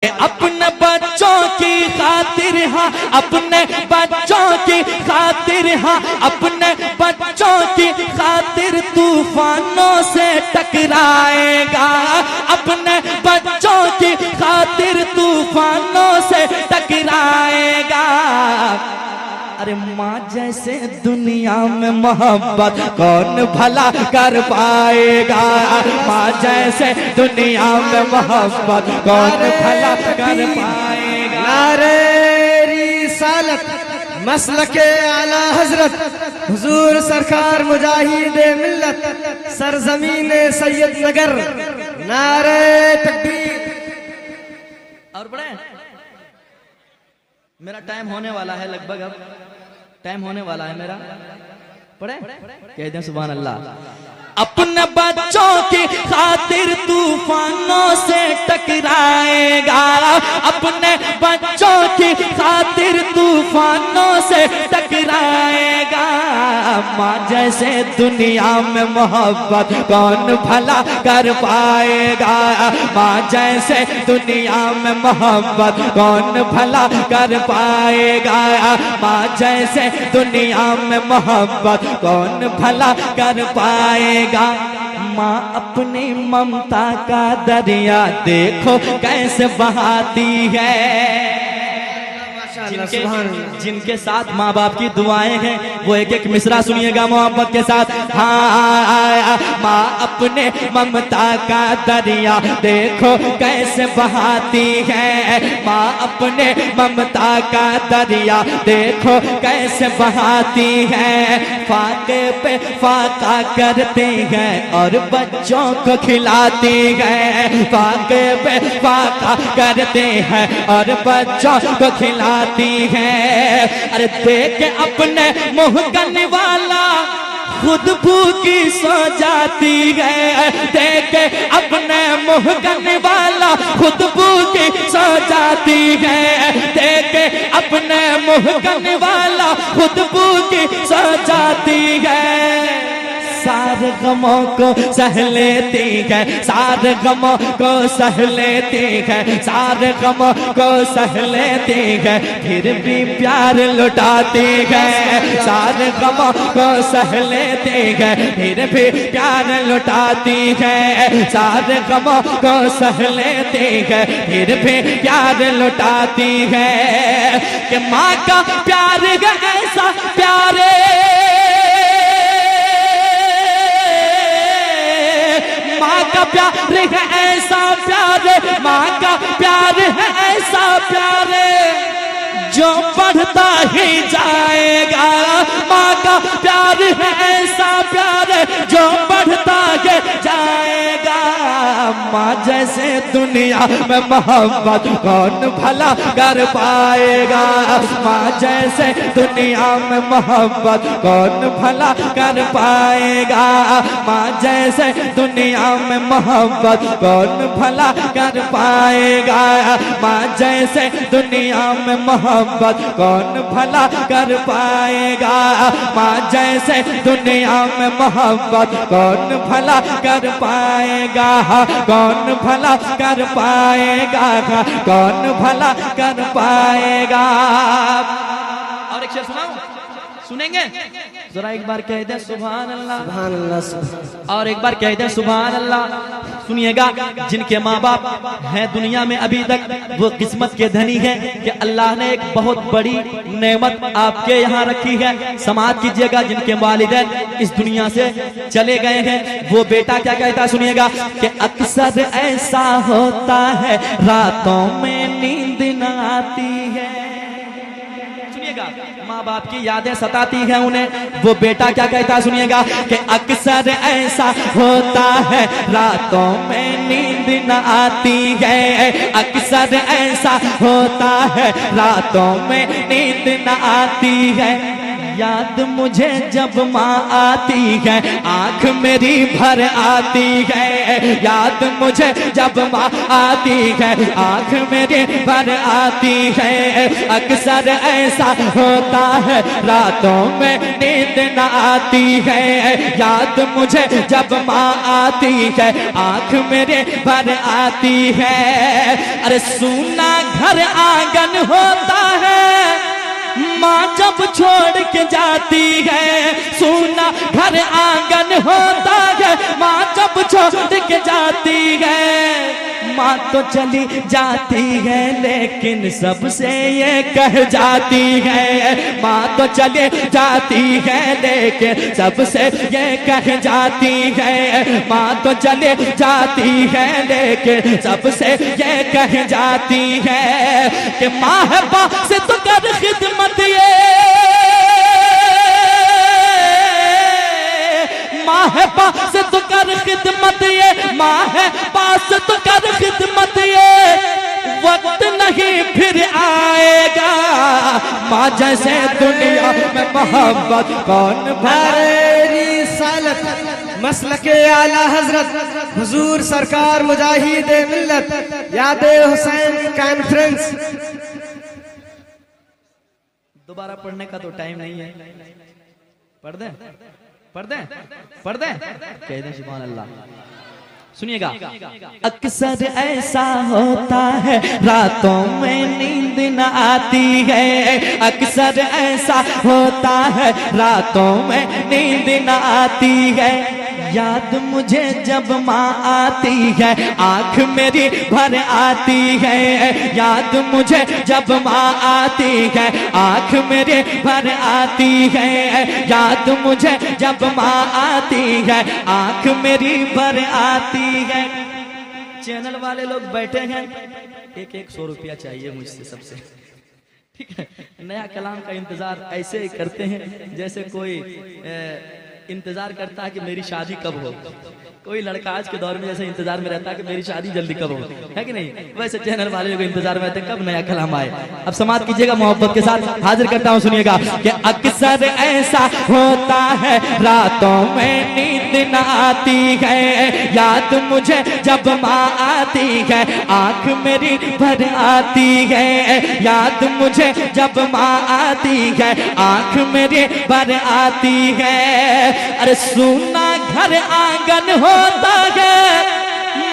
अपने बच्चों की खातिर हाँ, अपने बच्चों की खातिर हाँ, अपने बच्चों की खातिर तूफानों से टकराएगा। अपने बच्चों की खातिर तूफानों से टकराएगा। अरे माँ जैसे दुनिया में मोहब्बत कौन भला कर पाएगा। माँ जैसे दुनिया में मोहब्बत कौन भला कर पाएगा। नारे रिसालत मसलके आला हजरत हुजूर सरकार मुजाहिद मिल्लत सरजमीन सैयद नगर। नारे तकबीर। और बड़े मेरा टाइम होने वाला है, लगभग अब टाइम होने वाला है मेरा। पढ़े कह दें सुभान अल्लाह। अपने बच्चों की खातिर तूफानों से टकराएगा। अपने बच्चों की खातिर तूफानों से टकराएगा। माँ जैसे दुनिया में मोहब्बत कौन भला कर पाएगा। माँ जैसे दुनिया में मोहब्बत कौन भला कर पाएगा। माँ जैसे दुनिया में मोहब्बत कौन भला कर पाएगा। माँ अपनी ममता का दरिया देखो कैसे बहाती है। जिनके साथ माँ बाप की दुआएं हैं वो एक एक मिसरा सुनिएगा मोहब्बत के साथ। हाँ माँ अपने ममता का दरिया देखो कैसे बहाती है। माँ अपने ममता का दरिया देखो कैसे बहाती है। फाके पे फाका करती है और बच्चों को खिलाती है। फाके पे फाका करते हैं और बच्चों को खिलाती है। अरे देख अपने मुंह करने वाला खुद भूखी सो जाती है। देख अपने मुंह करने वाला खुद भूखी सो जाती है। देख अपने मुंह करने वाला खुद भूखी सो जाती है। सारे गमों को सह लेती है। सारे गमों को सह लेती है। सारे गमों को सह लेती है फिर भी प्यार लुटाती है। सारे गमों को सह लेती है फिर भी प्यार लुटाती है। सारे गमों को सह लेती है फिर भी प्यार लुटाती है। कि माँ का प्यार है ऐसा प्यारे। माँ का प्यार है ऐसा प्यारे। माँ का प्यार है ऐसा प्यारे जो बढ़ता ही जाएगा। माँ का प्यार है ऐसा प्यारे जो बढ़ता ही जाएगा। माँ जैसे दुनिया में मोहब्बत कौन भला कर पाएगा। माँ जैसे दुनिया में मोहब्बत कौन भला कर पाएगा। माँ जैसे दुनिया में मोहब्बत कौन भला कर पाएगा। माँ जैसे दुनिया में मोहब्बत कौन भला कर पाएगा। माँ जैसे दुनिया में मोहब्बत कौन भला कर पाएगा। कौन भला कर पाएगा। कौन भला कर पाएगा। और एक शेर सुनाऊं, सुनेंगे जरा एक बार कह दे सुभान अल्लाह। सुभान अल्लाह। और एक बार कह दे सुभान अल्लाह। सुनिएगा जिनके माँ बाप हैं दुनिया में अभी तक वो किस्मत के धनी हैं कि अल्लाह ने एक बहुत बड़ी नेमत आपके यहाँ रखी है। समाज कीजिएगा जिनके वालिदैन इस दुनिया से चले गए हैं वो बेटा क्या कहता है सुनिएगा कि अक्सर ऐसा होता है रातों में नींद न आती है। माँ बाप की यादें सताती हैं उन्हें। वो बेटा क्या कहता है सुनिएगा कि अक्सर ऐसा होता है रातों में नींद न आती है। अक्सर ऐसा होता है रातों में नींद न आती है। याद मुझे जब माँ आती है आंख मेरी भर आती है। याद मुझे जब माँ आती है आंख मेरी भर आती है। अक्सर ऐसा होता है रातों में नींद न आती है। याद मुझे जब माँ आती है आंख मेरे भर आती है। अरे सूना घर आंगन होता है माँ जब छोड़ के जाती है। सूना घर आंगन होता है माँ जब छोड़ के जाती है। माँ तो चली जाती है लेकिन सबसे ये कह जाती है। माँ तो चली जाती है लेकिन सबसे ये कह जाती है। माँ तो चली जाती है लेकिन सबसे ये कह जाती है कि माँ है पास तो कर खिदमत ये। माँ है पास तो कर खिदमत ये। माँ है पास तो कर खिदमत ये। वक्त नहीं फिर आएगा माँ जैसे दुनिया में मोहब्बत कौन नारे रिसालत मसलके आला हजरत हुजूर सरकार मुजाहिद मिल्लत याद हुसैन कॉन्फ्रेंस। दोबारा पढ़ने का तो टाइम नहीं है। पढ़ दे पढ़ दे पढ़ दे कह दे सुभान अल्लाह। सुनिएगा, अक्सर ऐसा होता है रातों में नींद न आती है। अक्सर ऐसा होता है रातों में नींद न आती है। याद मुझे जब माँ आती है आंख मेरी भर आती है। याद मुझे जब माँ आती है आंख मेरी भर आती है। याद मुझे जब माँ आती है आंख मेरी भर आती है। चैनल वाले लोग बैठे हैं, एक 100 रुपया चाहिए मुझसे सबसे, ठीक है। नया कलाम का इंतजार ऐसे करते हैं जैसे कोई इंतजार करता है कि मेरी शादी कब हो। कोई लड़का आज के दौर में जैसे इंतजार में रहता है कि मेरी शादी जल्दी कब हो, है कि नहीं। वैसे चैनल वाले लोग इंतजार में रहते हैं कब नया कलाम आए। अब समाप्त कीजिएगा मोहब्बत के साथ। हाजिर करता हूँ, सुनिएगा कि अक्सर ऐसा होता है रातों में नींद न आती है। याद मुझे जब माँ आती है आंख मेरी भर आती है। याद मुझे जब माँ आती है आंख मेरी भर आती है। अरे सुना घर आंगन होता है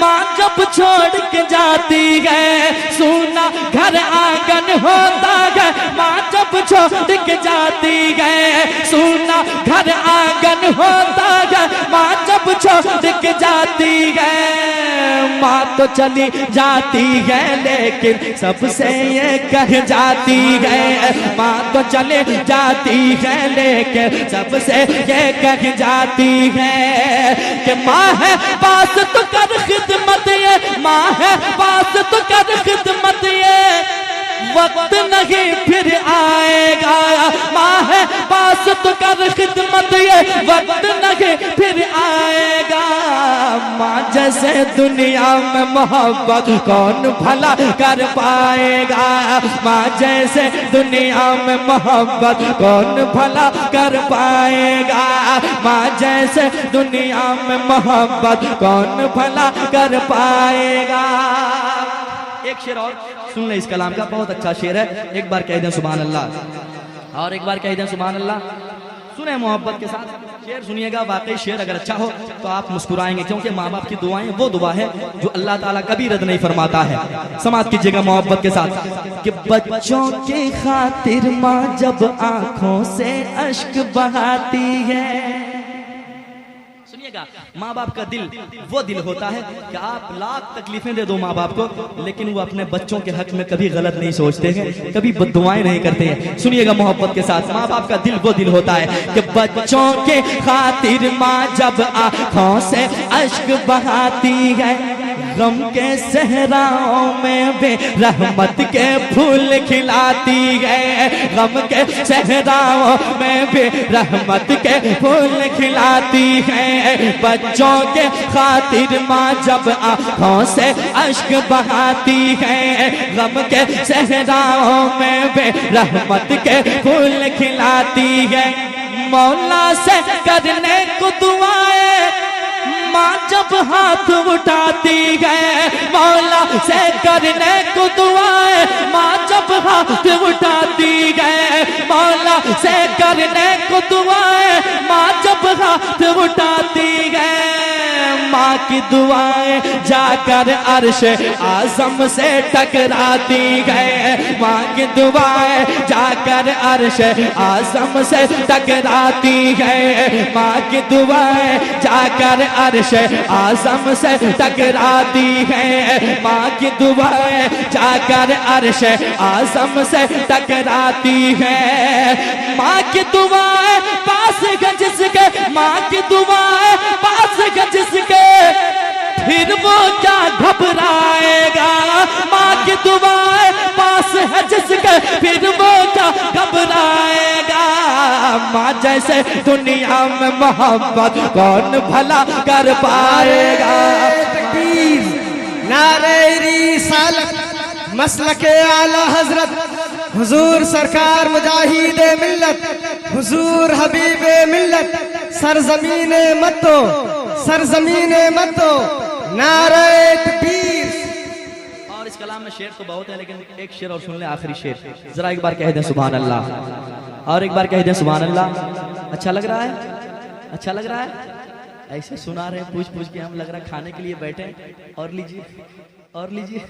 माँ जब छोड़ के जाती है। सुना घर आंगन होता है माँ जब छोड़ के जाती है। सुना घर आंगन होता है माँ जब छोड़ के जाती है। माँ तो चली जाती है लेकिन सबसे ये कह जाती है। माँ तो चली जाती है लेकिन सबसे ये कह जाती है कि माँ है पास तो कर खिदमत ये। माँ है पास तो कर खिदमत ये। वक्त नहीं फिर आएगा माँ है पास तो कर खिदमत ये। वक्त नहीं फिर आएगा माँ जैसे दुनिया में मोहब्बत कौन भला कर पाएगा। माँ जैसे दुनिया में मोहब्बत कौन भला कर पाएगा। माँ जैसे दुनिया में मोहब्बत कौन भला कर पाएगा। एक शेर और सुन ले इस कलाम का, बहुत अच्छा शेर है। एक बार कह दें सुभान अल्लाह और एक बार कह दें सुभान अल्लाह। सुने मोहब्बत के साथ शेर सुनिएगा। वाकई शेर अगर अच्छा हो तो आप मुस्कुराएंगे, क्योंकि माँ बाप की दुआएं वो दुआ है जो अल्लाह ताला कभी रद्द नहीं फरमाता है। समाप्त कीजिएगा मोहब्बत के साथ कि बच्चों की खातिर माँ जब आंखों से अश्क बहाती है। सुनिएगा, माँ बाप का दिल वो दिल होता है कि आप लाख तकलीफें दे दो माँ बाप को, लेकिन वो अपने बच्चों के हक में कभी गलत नहीं सोचते हैं, कभी बद्दुआएं नहीं करते हैं। सुनिएगा मोहब्बत के साथ, माँ बाप का दिल वो दिल होता है कि बच्चों के खातिर माँ जब आंखों से अश्क बहाती है। गम के सहराओं में भी रहमत के फूल खिलाती है। गम के सहराओं में भी रहमत के फूल खिलाती है। बच्चों के खातिर माँ जब आँखों से अश्क बहाती है। गम के सहराओं में वे रहमत के फूल खिलाती है। मौला से करने को दुआएं माँ जब हाथ उठाती है, मौला से करने को दुआएं माँ जब हाथ उठाती है, मौला से करने को दुआएं माँ जब हाथ उठाती है। माँ की दुआएं जाकर अर्श आज़म से टकराती है, माँ की दुआएं जाकर अर्श आज़म से टकराती है, माँ की दुआएं जाकर अर्श आज़म से टकराती है, माँ की दुआएं जाकर अर्श आज़म से टकराती है। माँ की दुआएं पास है जिसके, माँ की दुआएं पास है जिसके, फिर वो क्या घबराएगा। माँ की दुआएं पास है जिसके, फिर वो क्या घबराएगा। माँ जैसे दुनिया में मोहब्बत कौन भला कर पाएगा। तकबीर, नारे रिसालत, मसलके आला हजरत हुजूर सरकार मुजाहिदे मिल्लत, हुजूर हबीबे मिल्लत, सरजमीने मतो, सरजमीने मतो, नारे तकबीर। और इस कलाम में शेर तो बहुत है, लेकिन एक शेर और सुन ले, आखिरी शेर जरा एक बार कह दें सुभान अल्लाह, और एक बार कह दें सुभान अल्लाह। अच्छा लग रहा है, अच्छा लग रहा है। ऐसे सुना रहे पूछ पूछ के, हम लग रहा है खाने के लिए बैठे। और लीजिए, और लीजिए।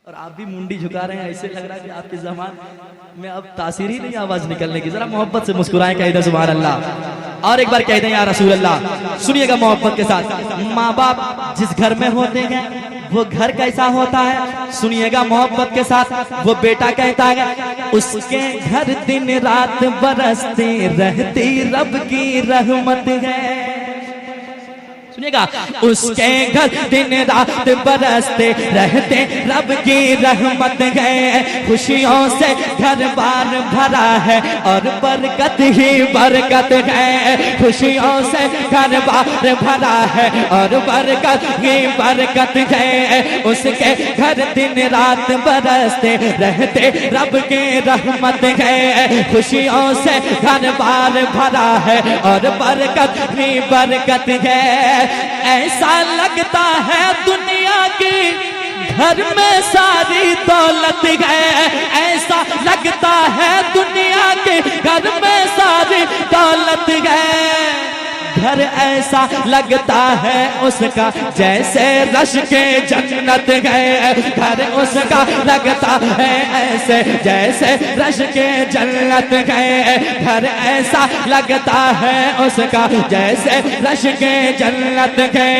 और आप भी मुंडी झुका रहे हैं, ऐसे लग रहा है कि आपके ज़बान में अब तासीर ही नहीं आवाज निकलने की। जरा मोहब्बत से मुस्कुराएं, कह दें सुभान अल्लाह, और एक बार कह दें या रसूल अल्लाह। सुनिएगा मोहब्बत के साथ। माँ बाप जिस घर में होते हैं वो घर कैसा होता है, सुनिएगा मोहब्बत के साथ। वो बेटा कहता है उसके घर दिन रात बरसती रहती रब की रहमत है। सुनिएगा, उसके घर दिन रात बरसते रहते रब की रहमत है। खुशियों से घर बार भरा है और बरकत ही बरकत है। खुशियों से घर बार भरा है और बरकत ही बरकत है। उसके घर दिन रात बरसते रहते रब की रहमत है। खुशियों से घर बार भरा है और बरकत ही बरकत है। ऐसा लगता है दुनिया की घर में सारी दौलत है। ऐसा लगता है दुनिया के घर में सारी दौलत है। घर ऐसा लगता है उसका जैसे रश के जन्नत है। घर उसका लगता है ऐसे जैसे रश के जन्नत है। घर ऐसा लगता है उसका जैसे रश के जन्नत है।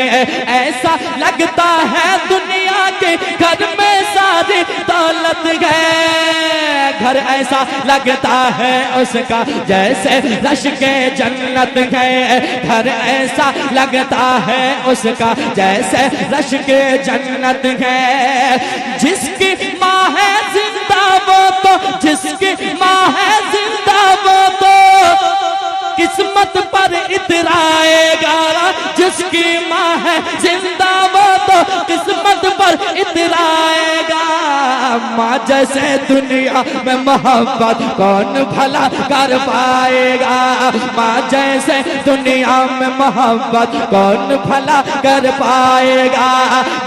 ऐसा लगता है दुनिया के घर में सारी दौलत है। घर ऐसा लगता है उसका जैसे रश के जन्नत है। घर ऐसा लगता है उसका जैसे रश के जन्नत है। जिसकी माँ है जिंदा वो तो, जिसकी माँ है जिंदा वो तो किस्मत पर इतराएगा। जिसकी माँ है जिंदा वो तो किस्मत पर इतराएगा। माँ जैसे दुनिया में मोहब्बत कौन भला कर पाएगा। माँ जैसे दुनिया में मोहब्बत कौन भला कर पाएगा।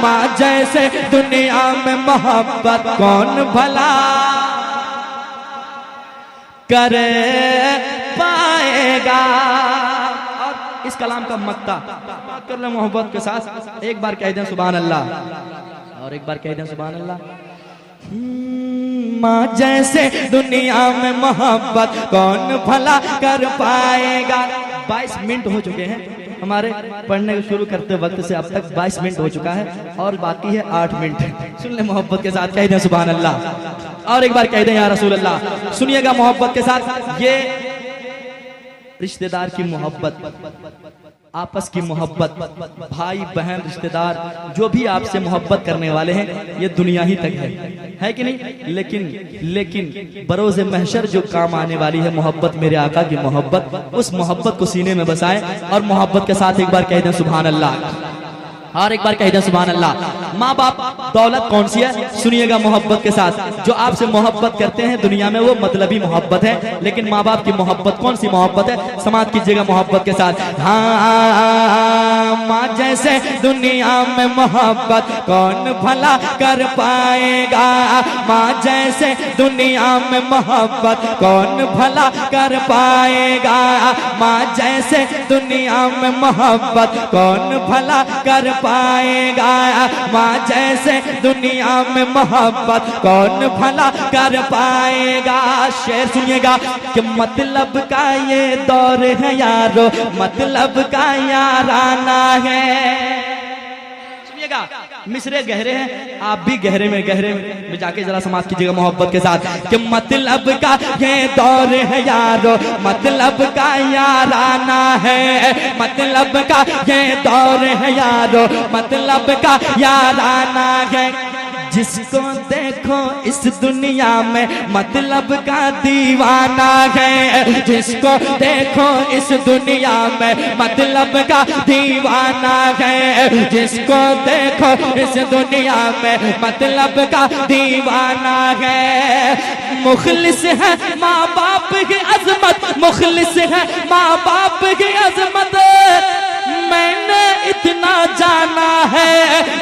माँ जैसे दुनिया में मोहब्बत कौन भला कर पाएगा। और इस कलाम का मक्ता कर ले मोहब्बत के साथ। एक बार कह दें सुभान अल्लाह, और एक बार कह दें सुभान अल्लाह। माँ जैसे दुनिया में मोहब्बत कौन भला कर पाएगा। 22 मिनट हो चुके हैं हमारे पढ़ने को शुरू करते वक्त से अब तक 22 मिनट हो चुका है और बाकी है 8 मिनट। सुन ले मोहब्बत के साथ, कह दें सुभान अल्लाह, और एक बार कह दें या रसूल अल्लाह। सुनिएगा मोहब्बत के साथ। ये रिश्तेदार की मोहब्बत, आपस की मोहब्बत, भाई बहन रिश्तेदार जो भी आपसे मोहब्बत करने वाले हैं, ये दुनिया ही तक है कि नहीं। लेकिन बरोज़े महशर जो काम आने वाली है मोहब्बत, मेरे आका की मोहब्बत, उस मोहब्बत को सीने में बसाएं और मोहब्बत के साथ एक बार कह दें सुभान अल्लाह। और एक बार कह दें सुभान अल्लाह। माँ बाप दौलत कौन सी है, सुनिएगा मोहब्बत के साथ। जो आपसे मोहब्बत करते हैं दुनिया में वो मतलबी मोहब्बत है, लेकिन माँ बाप की मोहब्बत कौन सी मोहब्बत है, समाप्त कीजिएगा मोहब्बत के साथ। हाँ, माँ जैसे दुनिया में मोहब्बत कौन भला कर पाएगा, माँ जैसे दुनिया में मोहब्बत कौन भला कर पाएगा, माँ जैसे दुनिया में मोहब्बत कौन भला कर पाएगा, माँ जैसे दुनिया में मोहब्बत कौन भला कर पाएगा। शेर सुनिएगा कि मतलब का ये दौर है यारो, मतलब का याराना है। सुनिएगा, मिसरे गहरे हैं, आप भी गहरे में जाके जरा समाप्त कीजिएगा मोहब्बत के साथ कि मतलब का ये दौर है यारो, मतलब का याराना है, मतलब का ये दौर है यारो, मतलब का याराना है। जिसको देखो इस दुनिया में मतलब का दीवाना है, जिसको देखो इस दुनिया में मतलब का दीवाना है, जिसको देखो इस दुनिया में मतलब का दीवाना है। मुखलिस है माँ बाप की अजमत, मुखलिस है माँ बाप की अजमत, मैंने इतना जाना है।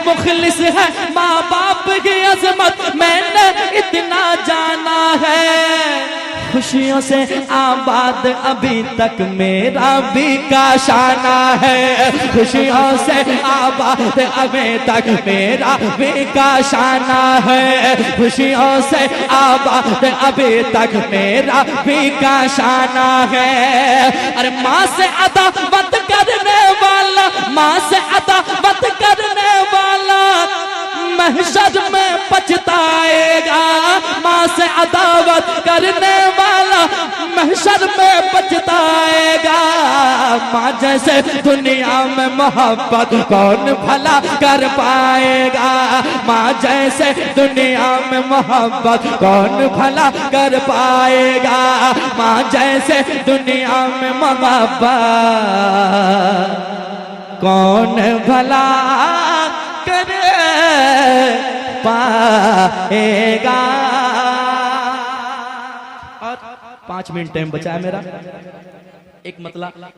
मुखलिस है माँ बाप की अजमत, मैंने इतना जाना है। खुशियों से आबाद अभी तक मेरा भी काशाना है, खुशियों से आबाद अभी तक मेरा भी काशाना है, खुशियों से आबाद अभी तक मेरा भी काशाना है। अरे माँ से अदावत करने वाला, माँ से अदावत करने वाला महशर में पछताएगा, माँ से अदावत करने वाला महशर में पछताएगा। माँ जैसे दुनिया में मोहब्बत कौन भला कर पाएगा, माँ जैसे दुनिया में मोहब्बत कौन भला कर पाएगा, माँ जैसे दुनिया में मोहब्बत कौन भला कर पाएगा। और 5 मिनट टाइम बचा है मेरा, एक मतलब